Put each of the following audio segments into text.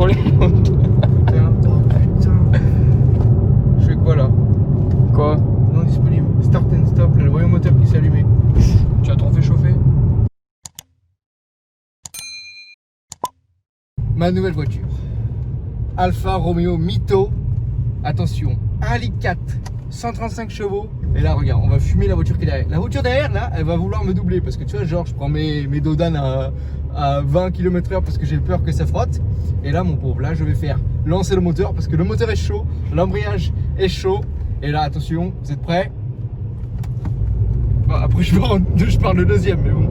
contrôler l'autre. Putain, oh putain. Je fais quoi là? Quoi? Non disponible. Start and stop, là, le voyant moteur qui s'est allumé. Tu as trop fait chauffer? Ma nouvelle voiture. Alfa Romeo Mito. Attention, 1,4 litre, 135 chevaux. Et là, regarde, on va fumer la voiture qui est derrière. La voiture derrière, là, elle va vouloir me doubler. Parce que tu vois, genre, je prends mes dodanes à 20 km/h parce que j'ai peur que ça frotte. Et là, mon pauvre, là, je vais faire lancer le moteur parce que le moteur est chaud, l'embrayage est chaud. Et là, attention, vous êtes prêts? Bon, après, je parle le deuxième, mais bon.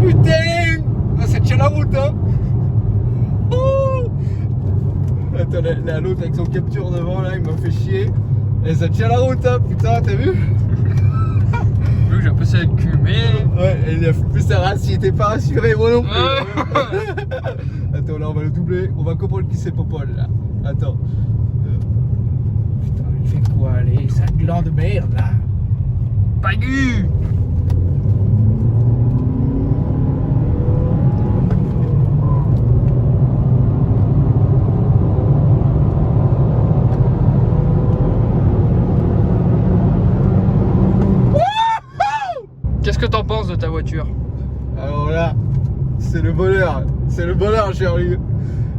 Putain! Ah, ça tient la route, hein! Oh, attends, l'autre avec son capture devant, là, il m'a fait chier. Et ça tient la route, hein, putain, t'as vu? Vu que j'ai passé le cul, mais. Ouais, et il a flippé sa race, il était pas rassuré, moi non plus. Attends, là, on va le doubler. On va comprendre qui c'est Popol, là. Attends. Putain, il fait quoi, allez? C'est un gland de merde, là. Pagu! Qu'est-ce que t'en penses de ta voiture? Alors là, c'est le bonheur. C'est le bonheur, chérie.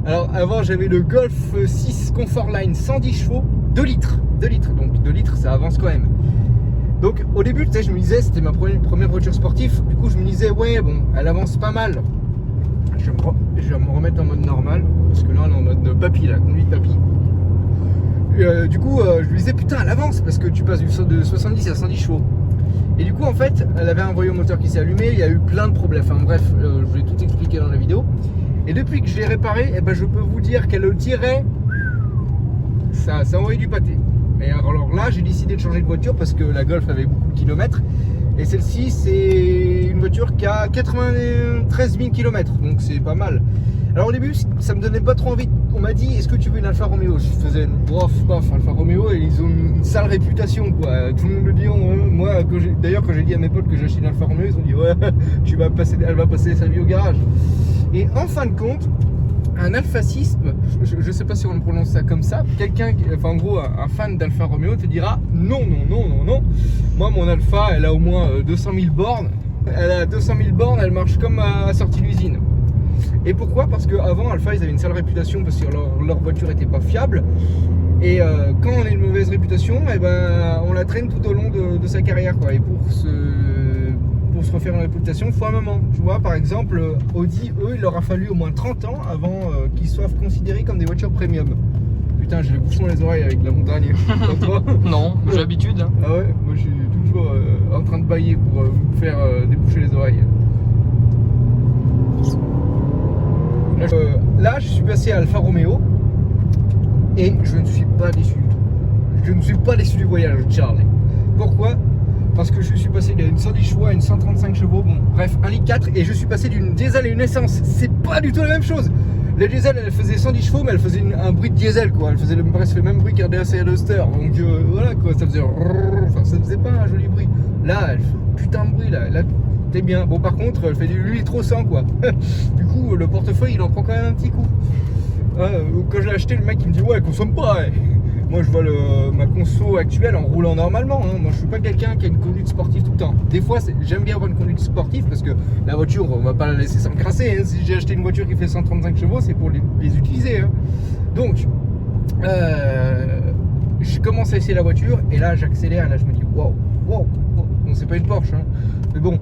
Alors, avant, j'avais le Golf 6 Comfortline 110 chevaux, 2 litres. 2 litres, donc 2 litres, ça avance quand même. Donc, au début, tu sais, je me disais, c'était ma première voiture sportive. Du coup, je me disais, ouais, bon, elle avance pas mal. Je vais me remettre en mode normal. Parce que là, on est en mode papy, là, conduite papy. Du coup, je lui disais, putain, elle avance. Parce que tu passes de 70 à 110 chevaux. Et du coup, en fait, elle avait un voyant moteur qui s'est allumé, il y a eu plein de problèmes. Enfin bref, je vais tout expliquer dans la vidéo. Et depuis que je l'ai réparé, eh ben, je peux vous dire qu'elle le tirait, ça envoyait du pâté. Mais alors là, j'ai décidé de changer de voiture parce que la Golf avait beaucoup de kilomètres. Et celle-ci, c'est une voiture qui a 93 000 km, donc c'est pas mal. Alors au début, ça me donnait pas trop envie. On m'a dit, est-ce que tu veux une Alfa Romeo? Je faisais bof, Alfa Romeo, et ils ont une sale réputation, quoi. Tout le monde le dit. Moi, d'ailleurs, quand j'ai dit à mes potes que j'achetais une Alfa Romeo, ils ont dit, ouais, elle va passer sa vie au garage. Et en fin de compte, un alphacisme, je sais pas si on prononce ça comme ça, quelqu'un, enfin en gros, un fan d'Alfa Romeo te dira, non. Moi, mon Alfa, elle a au moins 200 000 bornes. Elle a 200 000 bornes, elle marche comme à sortie d'usine. Et pourquoi? Parce qu'avant, Alfa, ils avaient une sale réputation parce que leur voiture n'était pas fiable. Et quand on a une mauvaise réputation, eh ben, on la traîne tout au long de sa carrière, quoi. Et pour se refaire une réputation, il faut un moment. Tu vois, par exemple, Audi, eux, il leur a fallu au moins 30 ans avant qu'ils soient considérés comme des voitures premium. Putain, j'ai les bouchons dans les oreilles avec la montagne. Toi? Non, j'ai l'habitude. Hein. Ah ouais, moi je suis toujours en train de bailler pour me faire déboucher les oreilles. Là, je suis passé à Alfa Romeo et je ne suis pas déçu du tout. Je ne suis pas déçu du voyage, Charles. Pourquoi? Parce que je suis passé d'une 110 chevaux à une 135 chevaux, bon, bref, 1,4 litre, et je suis passé d'une diesel à une essence. C'est pas du tout la même chose. La diesel, elle faisait 110 chevaux, mais elle faisait un bruit de diesel, quoi. Elle faisait presque le même bruit qu'un DAC et Duster. Donc voilà, quoi, ça faisait. Enfin, ça faisait pas un joli bruit. Là, elle fait un putain de bruit, là t'es bien. Bon, par contre, elle fait du 8 litres au 100, quoi. Du coup, le portefeuille, il en prend quand même un petit coup. Quand je l'ai acheté, le mec, il me dit, ouais, elle consomme pas, ouais. Moi, je vois ma conso actuelle en roulant normalement. Hein. Moi, je suis pas quelqu'un qui a une conduite sportive tout le temps. Des fois, j'aime bien avoir une conduite sportive parce que la voiture, on va pas la laisser s'encrasser. Hein. Si j'ai acheté une voiture qui fait 135 chevaux, c'est pour les utiliser. Hein. Donc, je commence à essayer la voiture et là, j'accélère. Et là, je me dis, wow. Bon, c'est pas une Porsche, hein. Mais bon,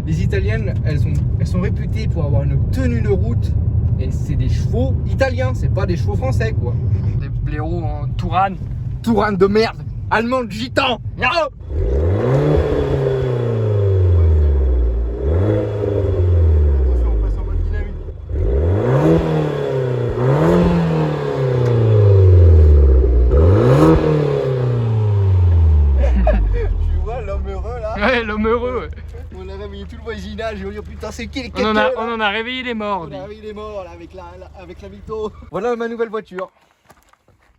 les Italiennes, elles sont réputées pour avoir une tenue de route. Et c'est des chevaux italiens, c'est pas des chevaux français, quoi. Des blaireaux en Tourane. Tourane de merde, allemand gitan. No. Attention, on passe en mode dynamique. Tu vois l'homme heureux là? Ouais, l'homme heureux. On a réveillé tout le voisinage ils vont dire putain c'est qui les On en, quêteurs, on en a réveillé les morts. On dis. a réveillé les morts là, avec la mytho. Voilà ma nouvelle voiture.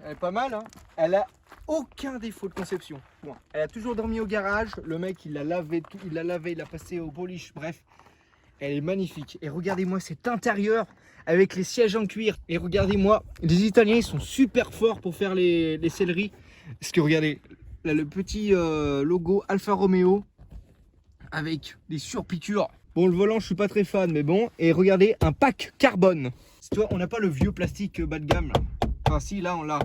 Elle est pas mal, hein. Elle a aucun défaut de conception. Bon, elle a toujours dormi au garage. Le mec, il l'a lavé, il l'a passé au polish. Bref, elle est magnifique. Et regardez-moi cet intérieur avec les sièges en cuir. Et regardez-moi, les Italiens, ils sont super forts pour faire les selleries. Parce que regardez, là, le petit logo Alfa Romeo avec des surpiqûres. Bon, le volant, je suis pas très fan, mais bon. Et regardez, un pack carbone. Tu vois, on n'a pas le vieux plastique bas de gamme là. Enfin si, là on l'a.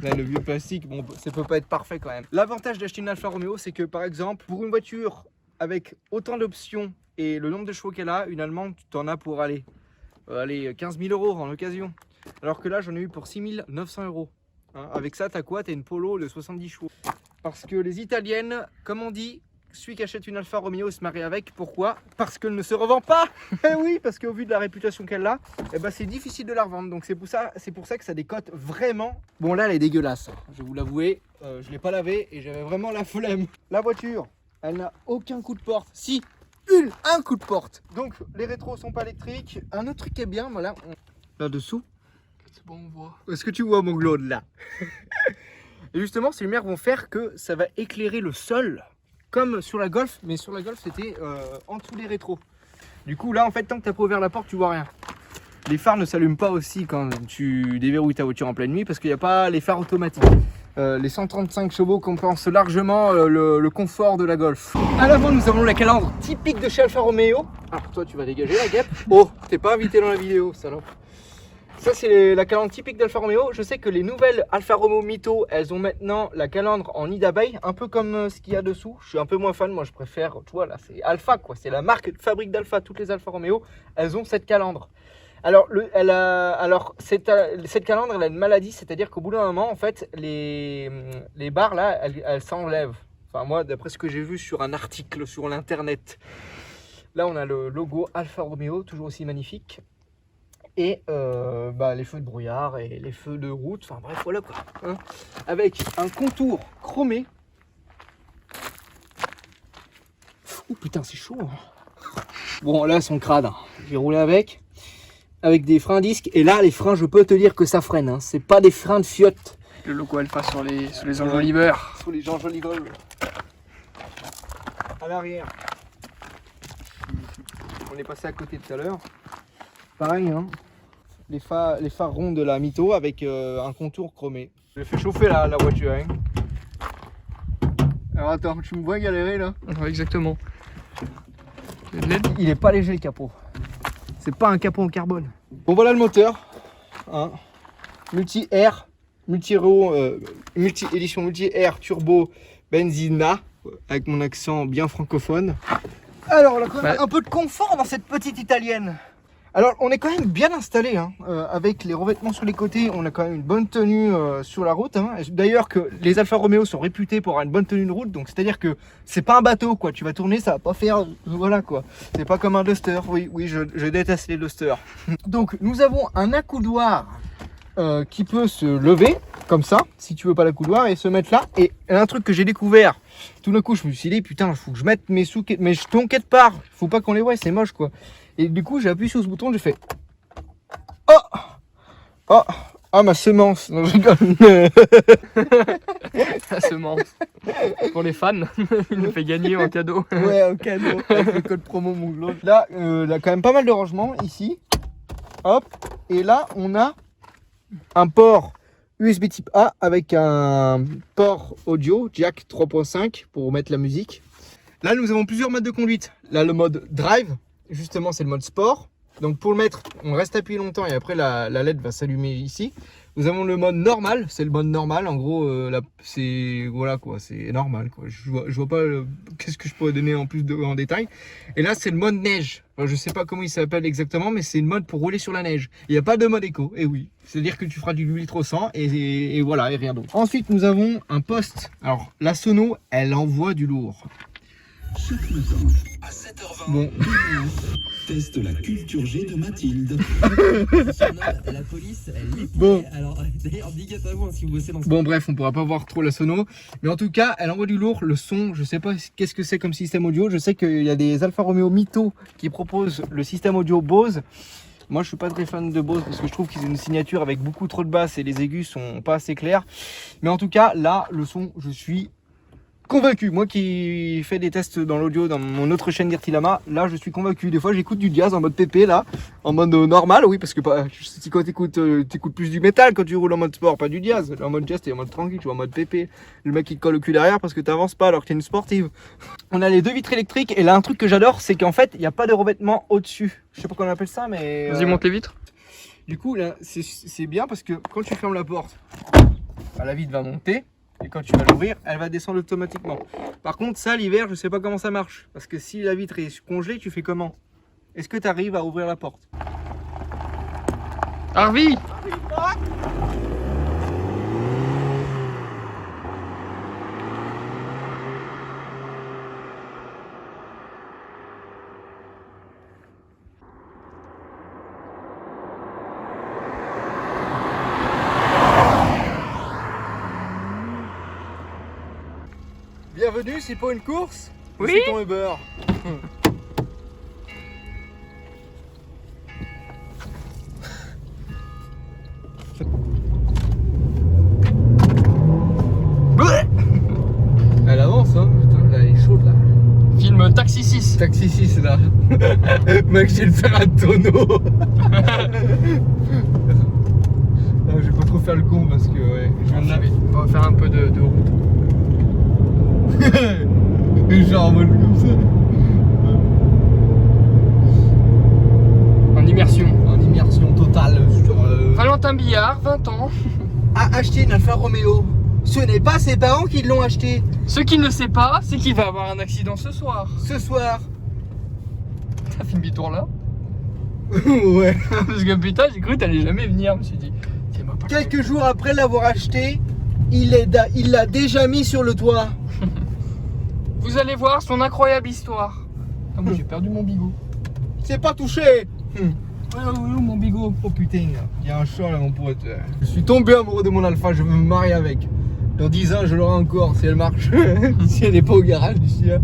Là, le vieux plastique, bon, ça peut pas être parfait quand même. L'avantage d'acheter une Alfa Romeo, c'est que par exemple, pour une voiture avec autant d'options et le nombre de chevaux qu'elle a, une allemande, tu t'en as pour aller 15 000 € en occasion. Alors que là, j'en ai eu pour 6 900 €. Hein, avec ça, t'as quoi? T'as une Polo de 70 chevaux. Parce que les italiennes, comme on dit, celui qui achète une Alfa Romeo se marie avec. Pourquoi? Parce qu'elle ne se revend pas. Eh oui, parce qu'au vu de la réputation qu'elle a, eh ben c'est difficile de la revendre. Donc c'est pour ça que ça décote vraiment. Bon là, elle est dégueulasse. Je vais vous l'avouer, je l'ai pas lavée et j'avais vraiment la flemme. La voiture, elle n'a aucun coup de porte. Si, un coup de porte. Donc les rétros sont pas électriques. Un autre truc qui est bien, voilà, là-dessous. C'est bon, on voit. Est-ce que tu vois mon Claude là? Et justement, ces lumières vont faire que ça va éclairer le sol. Comme sur la Golf, mais sur la Golf c'était en dessous des rétros. Du coup là en fait tant que tu n'as pas ouvert la porte tu vois rien. Les phares ne s'allument pas aussi quand tu déverrouilles ta voiture en pleine nuit parce qu'il n'y a pas les phares automatiques. Les 135 chevaux compensent largement le confort de la Golf. À l'avant nous avons la calandre typique de chez Alfa Romeo. Alors toi tu vas dégager la guêpe. Oh, t'es pas invité dans la vidéo salope. Ça c'est la calandre typique d'Alfa Romeo. Je sais que les nouvelles Alfa Romeo Mito, elles ont maintenant la calandre en nid d'abeille, un peu comme ce qu'il y a dessous. Je suis un peu moins fan, moi je préfère, tu vois là c'est Alfa quoi, c'est la marque de fabrique d'Alfa. Toutes les Alfa Romeo, elles ont cette calandre. Alors, cette calandre elle a une maladie, c'est-à-dire qu'au bout d'un moment en fait les barres là, elles s'enlèvent. Enfin moi d'après ce que j'ai vu sur un article sur l'internet. Là on a le logo Alfa Romeo, toujours aussi magnifique. Et les feux de brouillard et les feux de route, enfin bref voilà quoi, hein. Avec un contour chromé. Oh putain c'est chaud hein. Bon là elles sont crades, hein. J'ai roulé avec des freins disques et là les freins je peux te dire que ça freine, hein. C'est pas des freins de fiotte. Le logo Alpha sur les enjoliveurs. Sur les enjoliveurs. À l'arrière. On est passé à côté tout à l'heure. Pareil, hein. Les phares ronds de la Mito avec un contour chromé. Je fais chauffer la voiture. Hein. Alors attends, tu me vois galérer là? Ouais, exactement. Il est pas léger le capot. C'est pas un capot en carbone. Bon voilà le moteur. Hein. Multi-air, édition multi-air turbo benzina. Avec mon accent bien francophone. Alors on a quand même un peu de confort dans cette petite italienne. Alors on est quand même bien installé hein, avec les revêtements sur les côtés, on a quand même une bonne tenue sur la route. Hein. D'ailleurs que les Alfa Romeo sont réputés pour avoir une bonne tenue de route, donc c'est à dire que c'est pas un bateau quoi, tu vas tourner ça va pas faire, voilà quoi. C'est pas comme un Duster, oui je déteste les Duster. Donc nous avons un accoudoir qui peut se lever comme ça, si tu veux pas l'accoudoir, et se mettre là. Et un truc que j'ai découvert, tout d'un coup je me suis dit putain il faut que je mette mes jetons quelque part, faut pas qu'on les voie, c'est moche quoi. Et du coup j'ai appuyé sur ce bouton, j'ai fait oh ma semence, non je rigole. La semence. Pour les fans, il nous fait gagner en cadeau. Ouais en cadeau, avec le code promo mon globe. Là il y a quand même pas mal de rangements ici. Hop, et là on a un port USB type A avec un port audio jack 3.5 pour mettre la musique. Là nous avons plusieurs modes de conduite. Là le mode drive, justement c'est le mode sport. Donc pour le mettre on reste appuyé longtemps et après la LED va s'allumer ici. Nous avons le mode normal, c'est le mode normal en gros c'est voilà quoi, c'est normal quoi. Je vois pas qu'est-ce que je pourrais donner en plus en détail. Et là c'est le mode neige. Alors, je sais pas comment il s'appelle exactement mais c'est le mode pour rouler sur la neige. Il n'y a pas de mode éco, et oui. C'est-à-dire que tu feras du litre au 100 et voilà et rien d'autre. Ensuite nous avons un poste. Alors la sono elle envoie du lourd. chaque matin. À 7h20, Bon. teste la culture G de Mathilde. La police, elle est Bon. Alors, d'ailleurs, big up à vous si vous bossez dans ce. Bon bref, on pourra pas voir trop la sono, mais en tout cas, elle envoie du lourd. Le son, je sais pas qu'est-ce que c'est comme système audio. Je sais qu'il y a des Alfa Romeo Mito qui proposent le système audio Bose. Moi, je suis pas très fan de Bose parce que je trouve qu'ils ont une signature avec beaucoup trop de basses et les aigus sont pas assez clairs. Mais en tout cas, là, le son, je suis convaincu. Moi qui fais des tests dans l'audio dans mon autre chaîne Dirtilama, là, je suis convaincu. Des fois, j'écoute du jazz en mode PP, là, en mode normal, oui, parce que si quand t'écoutes plus du métal quand tu roules en mode sport, pas du jazz. En mode jazz, t'es en mode tranquille, tu vois, en mode PP. Le mec il te colle le cul derrière parce que t'avances pas alors que t'es une sportive. On a les deux vitres électriques et là, un truc que j'adore, c'est qu'en fait, il n'y a pas de revêtement au-dessus. Je sais pas comment on appelle ça, mais. Vas-y, monte les vitres. Du coup, là, c'est bien parce que quand tu fermes la porte, la vitre va monter. Et quand tu vas l'ouvrir, elle va descendre automatiquement. Par contre, ça, l'hiver, je sais pas comment ça marche. Parce que si la vitre est congelée, tu fais comment? Est-ce que tu arrives à ouvrir la porte? Harvey! Bienvenue, c'est pas une course? Oui. C'est ton Uber. Elle avance, hein. Putain, là, elle est chaude là. Film Taxi 6. Taxi 6 là. Mec, j'ai le faire un tonneau. Non, je vais pas trop faire le con parce que ouais, je viens de là. On va faire un peu de route. Genre en mode comme ça. En immersion. En immersion totale sur. Valentin Billard, 20 ans. A acheté une Alfa Romeo. Ce n'est pas ses parents qui l'ont acheté. Ce qu'il ne sait pas, c'est qu'il va avoir un accident ce soir. Ce soir. T'as fait demi-tour là? Ouais. Parce que putain, j'ai cru que t'allais jamais venir. Je me suis dit, c'est ma Quelques jours après l'avoir acheté, il l'a déjà mis sur le toit. Vous allez voir son incroyable histoire. Ah, moi j'ai perdu mon bigot. C'est pas touché. Mon bigot. Oh putain, il y a un chat là mon pote. Je suis tombé amoureux de mon Alpha, je veux me marier avec. Dans 10 ans je l'aurai encore si elle marche. Si elle n'est pas au garage d'ici là.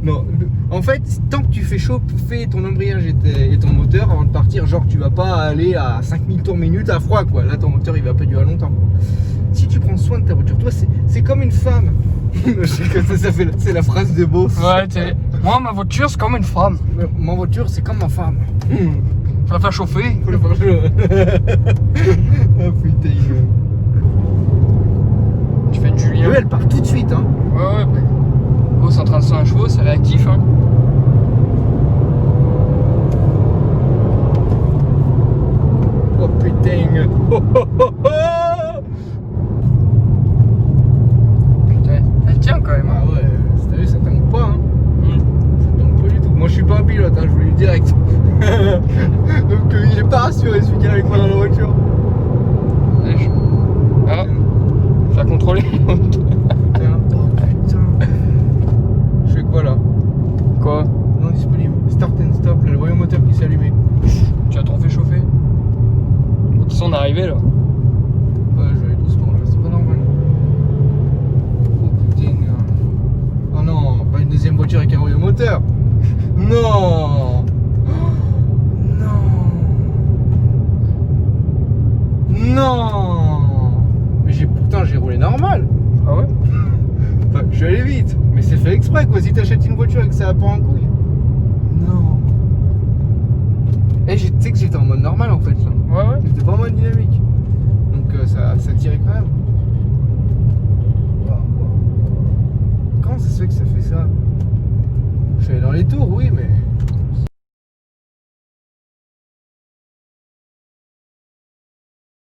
Non, en fait, tant que tu fais chauffer ton embrayage et ton moteur avant de partir, genre tu vas pas aller à 5000 tours minute à froid quoi. Là ton moteur il va pas durer longtemps. Si tu prends soin de ta voiture, toi c'est comme une femme. Je sais que c'est la phrase de Beauf. Ouais, moi ma voiture c'est comme une femme. Ma voiture c'est comme ma femme. Faut la faire chauffer. Faut le faire chaud. Oh putain. Tu fais une Julien. Elle part tout de suite hein. Ouais, bah. Oh, 135 chevaux, c'est réactif hein. Oh putain. Oh, oh, oh, oh. Putain, elle tient quand même. Ah ouais, t'as vu, ça tombe pas hein. Ça tombe pas du tout. Moi je suis pas un pilote, hein, je vous le dis direct. Donc il est pas rassuré celui qui est avec moi dans la voiture. Ah, faire contrôler. Putain, oh putain. Je fais quoi là? Quoi? Non disponible. Start and stop, là, le voyant moteur qui s'est allumé. Tu as trop fait chauffer. De toute façon on est arrivé là. Ouais, je vais aller doucement là, c'est pas normal. Oh putain. Oh non, pas une deuxième voiture avec un voyant moteur. Non. Non. Mais pourtant j'ai roulé normal. Ah ouais? Enfin, je suis allé vite, mais c'est fait exprès quoi. Si t'achètes une voiture et que ça va pas en couille. Non. Et tu sais que j'étais en mode normal en fait là. Ouais. J'étais pas en mode dynamique.